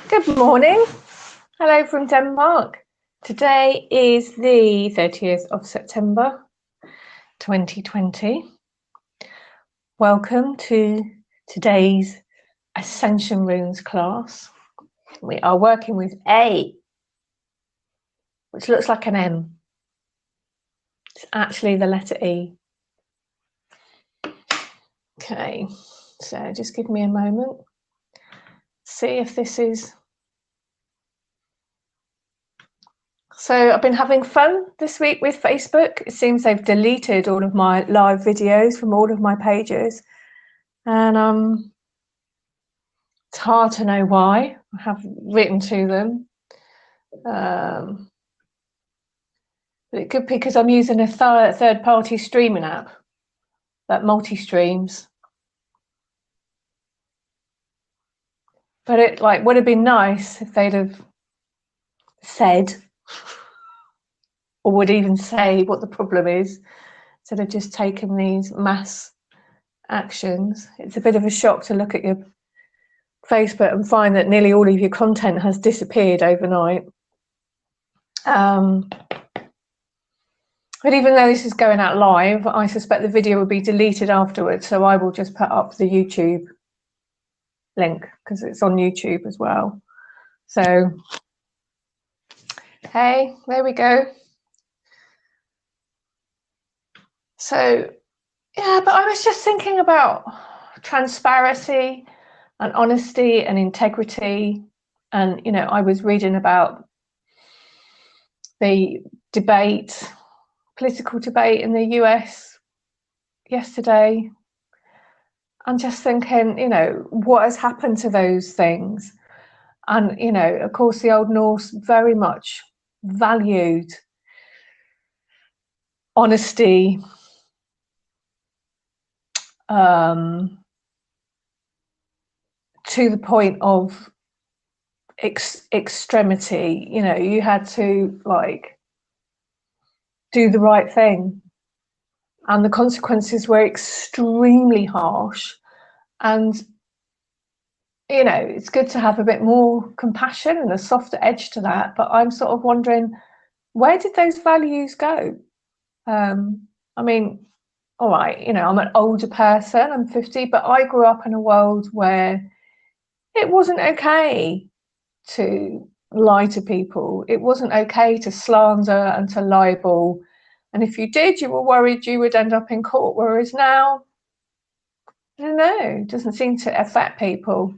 Good morning. Hello from Denmark. Today is the 30th of September 2020. Welcome to today's Ascension Runes class. We are working with A, which looks like an M. It's actually the letter E. Okay, so just give me a moment. See if this is... So I've been having fun this week with Facebook. It seems they've deleted all of my live videos from all of my pages. And it's hard to know why. I have written to them. But it could be because I'm using a third-party streaming app that multi-streams. But it would have been nice if they'd have said, or would even say what the problem is, instead of just taking these mass actions. It's a bit of a shock to look at your Facebook and find that nearly all of your content has disappeared overnight. But even though this is going out live, I suspect the video will be deleted afterwards, so I will just put up the YouTube link because it's on YouTube as well. So, hey, there we go. So, yeah, but I was just thinking about transparency and honesty and integrity. And, you know, I was reading about the debate, political debate in the US yesterday. I'm just thinking, you know, what has happened to those things? And, you know, of course, the Old Norse very much valued honesty, to the point of extremity. You know, you had to do the right thing, and the consequences were extremely harsh. And you know, it's good to have a bit more compassion and a softer edge to that, but I'm sort of wondering, where did those values go? I mean, all right, you know, I'm an older person, I'm 50, but I grew up in a world where it wasn't okay to lie to people. It wasn't okay to slander and to libel. And if you did, you were worried you would end up in court. Whereas now, I don't know, it doesn't seem to affect people.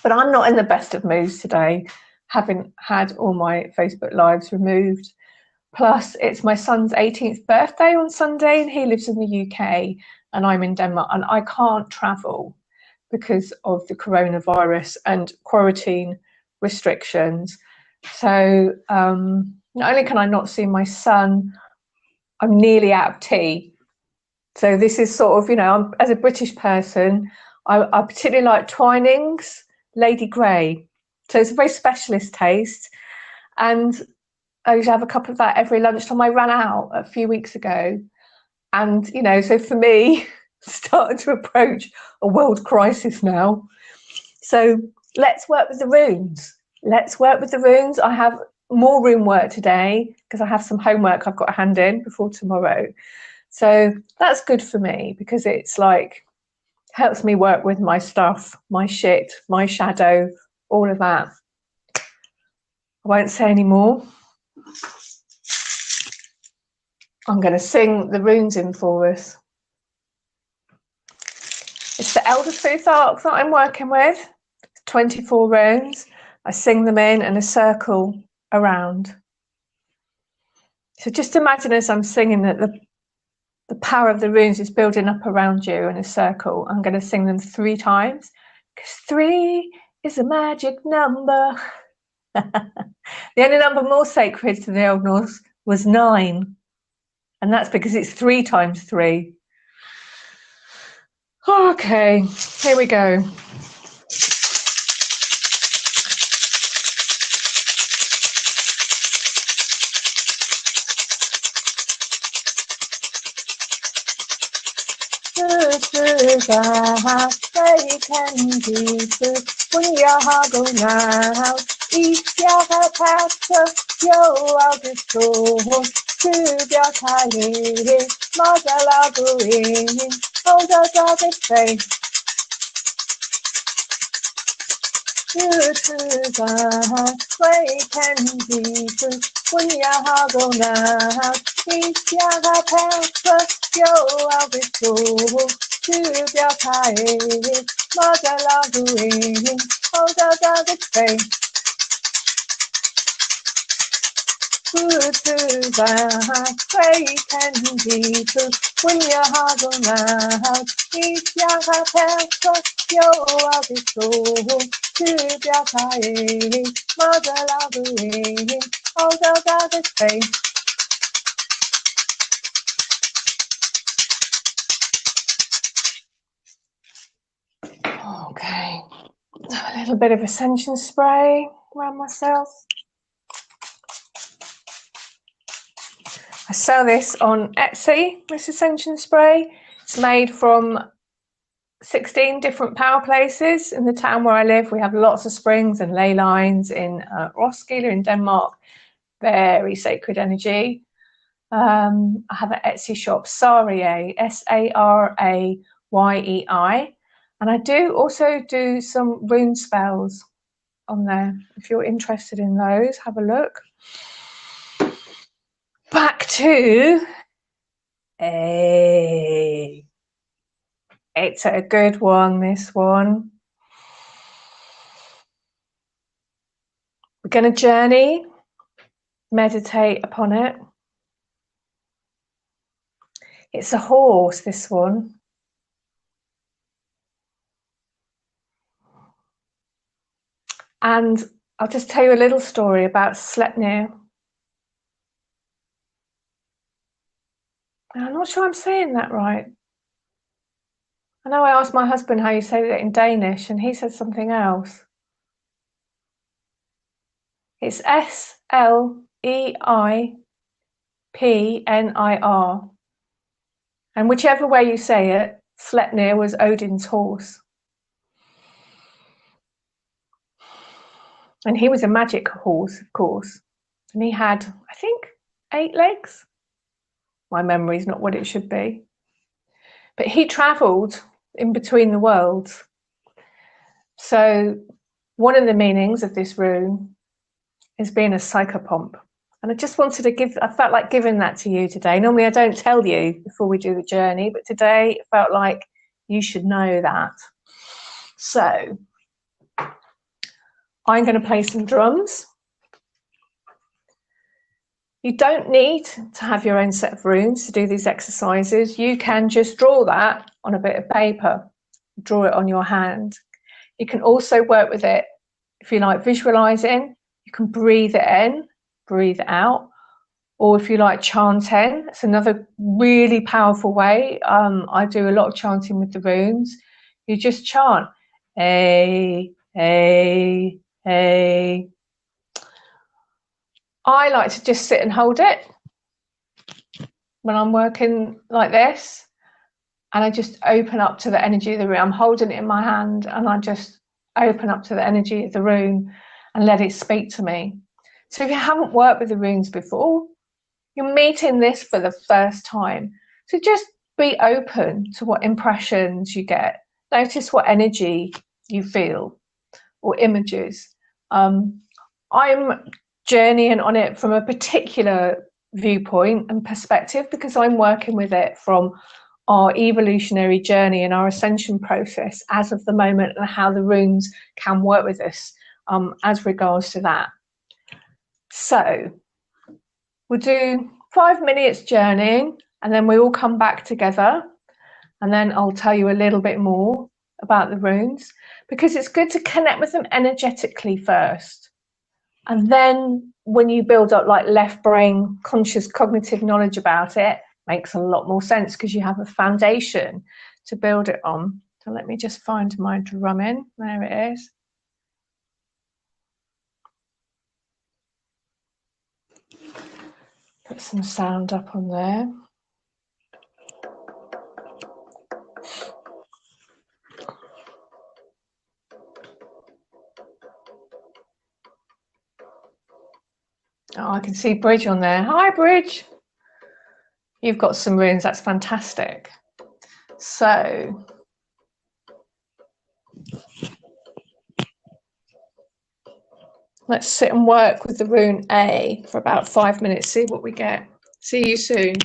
But I'm not in the best of moods today, having had all my Facebook Lives removed. Plus, it's my son's 18th birthday on Sunday, and he lives in the UK, and I'm in Denmark, and I can't travel because of the coronavirus and quarantine restrictions. So not only can I not see my son, I'm nearly out of tea. So this is sort of, you know, as a British person, I particularly like Twinings Lady Grey. So it's a very specialist taste, and I used to have a cup of that every lunchtime. I ran out a few weeks ago, and you know, so for me, starting to approach a world crisis now. So let's work with the runes. Let's work with the runes. I have more rune work today because I have some homework I've got to hand in before tomorrow. So that's good for me because it's like helps me work with my stuff, my shit, my shadow, all of that. I won't say any more. I'm going to sing the runes in for us. It's the Elder Truth Arc that I'm working with. 24 runes. I sing them in a circle around. So just imagine as I'm singing that the power of the runes is building up around you in a circle. I'm going to sing them 3 times because 3 is a magic number. The only number more sacred to the Old Norse was 9. And that's because it's 3 times 3. Okay, here we go. I have taken deep Punyahago now, Isyaha Pasta, Yo Augusto, Subyakali, Magalaguin, Oda way can be true when you go now. If you have help, I'll be so to your time. Magalaguin, hold out the face. Good to the way can be true when you go now. If you have help, I'll be so. To your time, mother loving, hold out the face. Okay, a little bit of Ascension spray around myself. I sell this on Etsy, this Ascension spray. It's made from 16 different power places in the town where I live. We have lots of springs and ley lines in Roskilde in Denmark. Very sacred energy. I have an Etsy shop, Saraye, Sarayei, and I do also do some rune spells on there. If you're interested in those, have a look. Back to it's a good one, this one. We're going to journey, meditate upon it. It's a horse, this one. And I'll just tell you a little story about Sleipnir. I'm not sure I'm saying that right. I know I asked my husband how you say that in Danish, and he said something else. It's Sleipnir. And whichever way you say it, Sleipnir was Odin's horse. And he was a magic horse, of course. And he had, I think, 8 legs. My memory's not what it should be. But he travelled in between the worlds. So one of the meanings of this rune is being a psychopomp. And I just wanted to I felt like giving that to you today. Normally I don't tell you before we do the journey, but today it felt like you should know that. So I'm going to play some drums. You don't need to have your own set of runes to do these exercises. You can just draw that on a bit of paper, draw it on your hand. You can also work with it, if you like visualizing, you can breathe it in, breathe it out. Or if you like chanting, it's another really powerful way. I do a lot of chanting with the runes. You just chant, hey, hey, hey. I like to just sit and hold it when I'm working like this, and I just open up to the energy of the rune. I'm holding it in my hand and I just open up to the energy of the rune and let it speak to me. So if you haven't worked with the runes before, you're meeting this for the first time. So just be open to what impressions you get. Notice what energy you feel or images. I'm journeying on it from a particular viewpoint and perspective because I'm working with it from our evolutionary journey and our ascension process as of the moment, and how the runes can work with us as regards to that. So we'll do 5 minutes journeying, and then we all come back together, and then I'll tell you a little bit more about the runes, because it's good to connect with them energetically first. And then when you build up like left brain conscious cognitive knowledge about it, makes a lot more sense because you have a foundation to build it on. So let me just find my drumming. There it is. Put some sound up on there. Oh, I can see Bridge on there. Hi, Bridge. You've got some runes. That's fantastic. So let's sit and work with the rune A for about 5 minutes, see what we get. See you soon.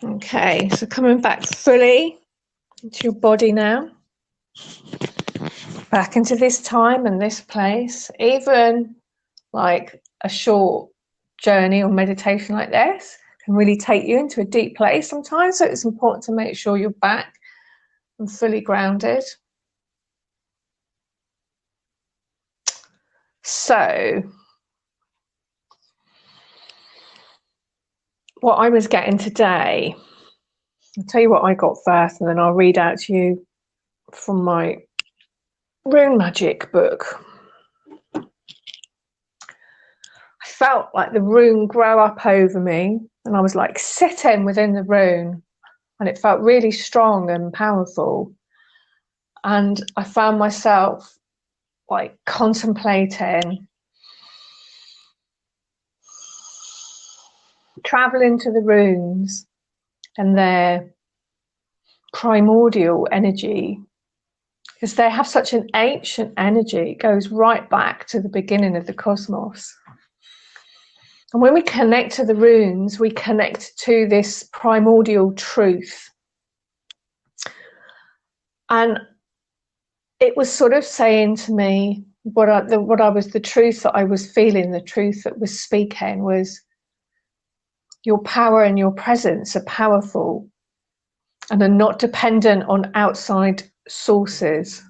Okay, so coming back fully, into your body now, back into this time and this place. Even like a short journey or meditation like this can really take you into a deep place sometimes, so it's important to make sure you're back and fully grounded. So what I was getting today, I'll tell you what I got first, and then I'll read out to you from my rune magic book. I felt like the rune grow up over me, and I was like sitting within the rune, and it felt really strong and powerful. And I found myself like contemplating, traveling to the runes and their primordial energy, because they have such an ancient energy. It goes right back to the beginning of the cosmos. And when we connect to the runes, we connect to this primordial truth. And it was sort of saying to me, the truth that I was feeling, the truth that was speaking was, your power and your presence are powerful and are not dependent on outside sources.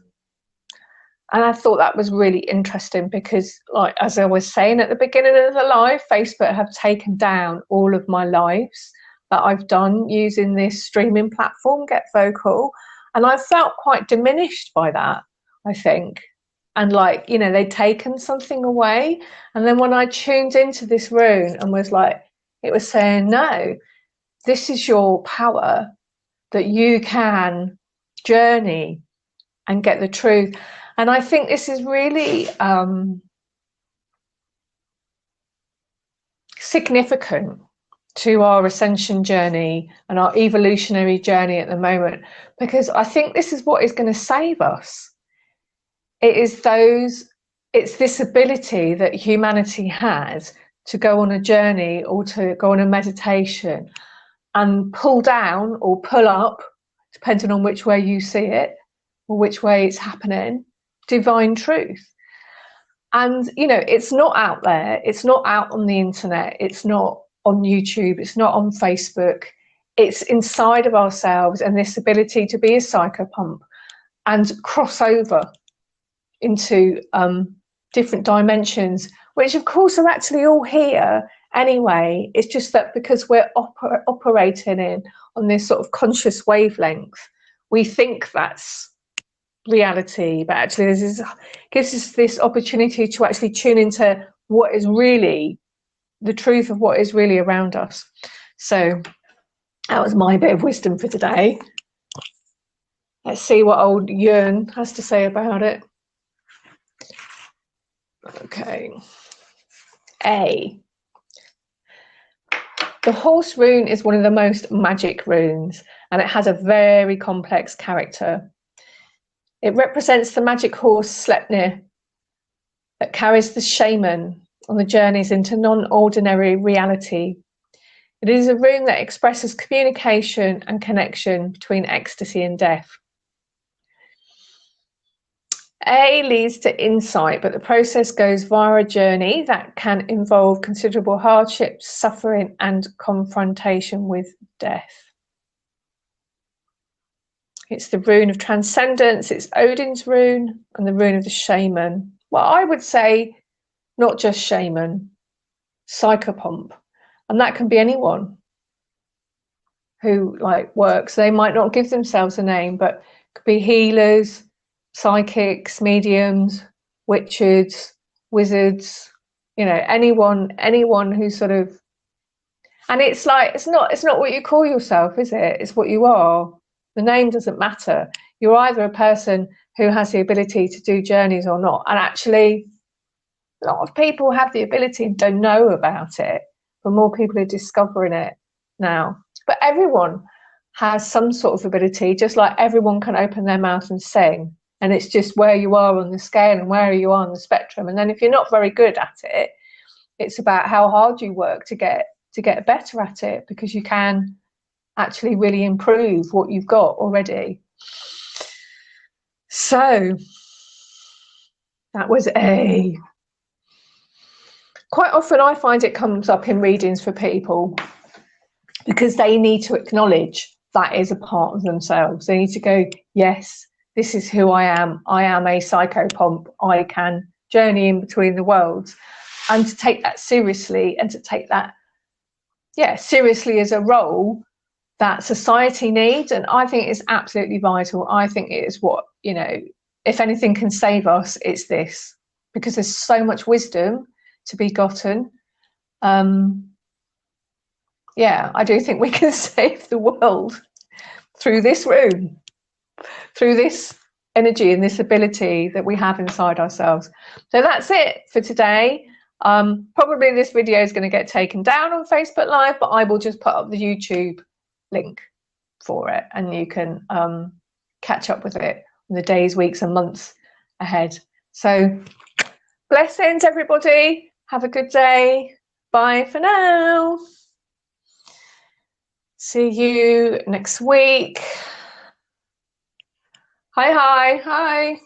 And I thought that was really interesting because, like, as I was saying at the beginning of the live, Facebook have taken down all of my lives that I've done using this streaming platform, Get Vocal. And I felt quite diminished by that, I think. And like, you know, they'd taken something away. And then when I tuned into this rune and was like, it was saying, no, this is your power, that you can journey and get the truth. And I think this is really significant to our ascension journey and our evolutionary journey at the moment, because I think this is what is going to save us. It's this ability that humanity has to go on a journey or to go on a meditation and pull down or pull up, depending on which way you see it or which way it's happening, divine truth. And, you know, it's not out there. It's not out on the internet. It's not on YouTube. It's not on Facebook. It's inside of ourselves, and this ability to be a psychopump and cross over into different dimensions, which of course are actually all here anyway. It's just that because we're operating on this sort of conscious wavelength, we think that's reality, but actually this gives us this opportunity to actually tune into what is really the truth of what is really around us. So that was my bit of wisdom for today. Let's see what old Jörn has to say about it. Okay. A. The horse rune is one of the most magic runes, and it has a very complex character. It represents the magic horse Sleipnir that carries the shaman on the journeys into non-ordinary reality. It is a rune that expresses communication and connection between ecstasy and death. A leads to insight, but the process goes via a journey that can involve considerable hardships, suffering, and confrontation with death. It's the rune of transcendence, it's Odin's rune, and the rune of the shaman. Well, I would say not just shaman, psychopomp. And that can be anyone who like works. They might not give themselves a name, but it could be healers, psychics, mediums, witches, wizards, you know, anyone who sort of, and it's like, it's not what you call yourself, is it? It's what you are. The name doesn't matter. You're either a person who has the ability to do journeys or not. And actually, a lot of people have the ability and don't know about it, but more people are discovering it now. But everyone has some sort of ability, just like everyone can open their mouth and sing. And it's just where you are on the scale and where you are on the spectrum. And then if you're not very good at it, it's about how hard you work to get better at it, because you can actually really improve what you've got already. So that was A. Quite often I find it comes up in readings for people because they need to acknowledge that is a part of themselves. They need to go, yes, this is who I am. I am a psychopomp. I can journey in between the worlds. And to take that seriously, and to take that, seriously as a role that society needs. And I think it's absolutely vital. I think it is what, if anything can save us, it's this, because there's so much wisdom to be gotten. I do think we can save the world through this room, through this energy and this ability that we have inside ourselves. So that's it for today. Probably this video is going to get taken down on Facebook Live, but I will just put up the YouTube link for it, and you can catch up with it in the days, weeks and months ahead. So blessings, everybody. Have a good day. Bye for now. See you next week. Hi.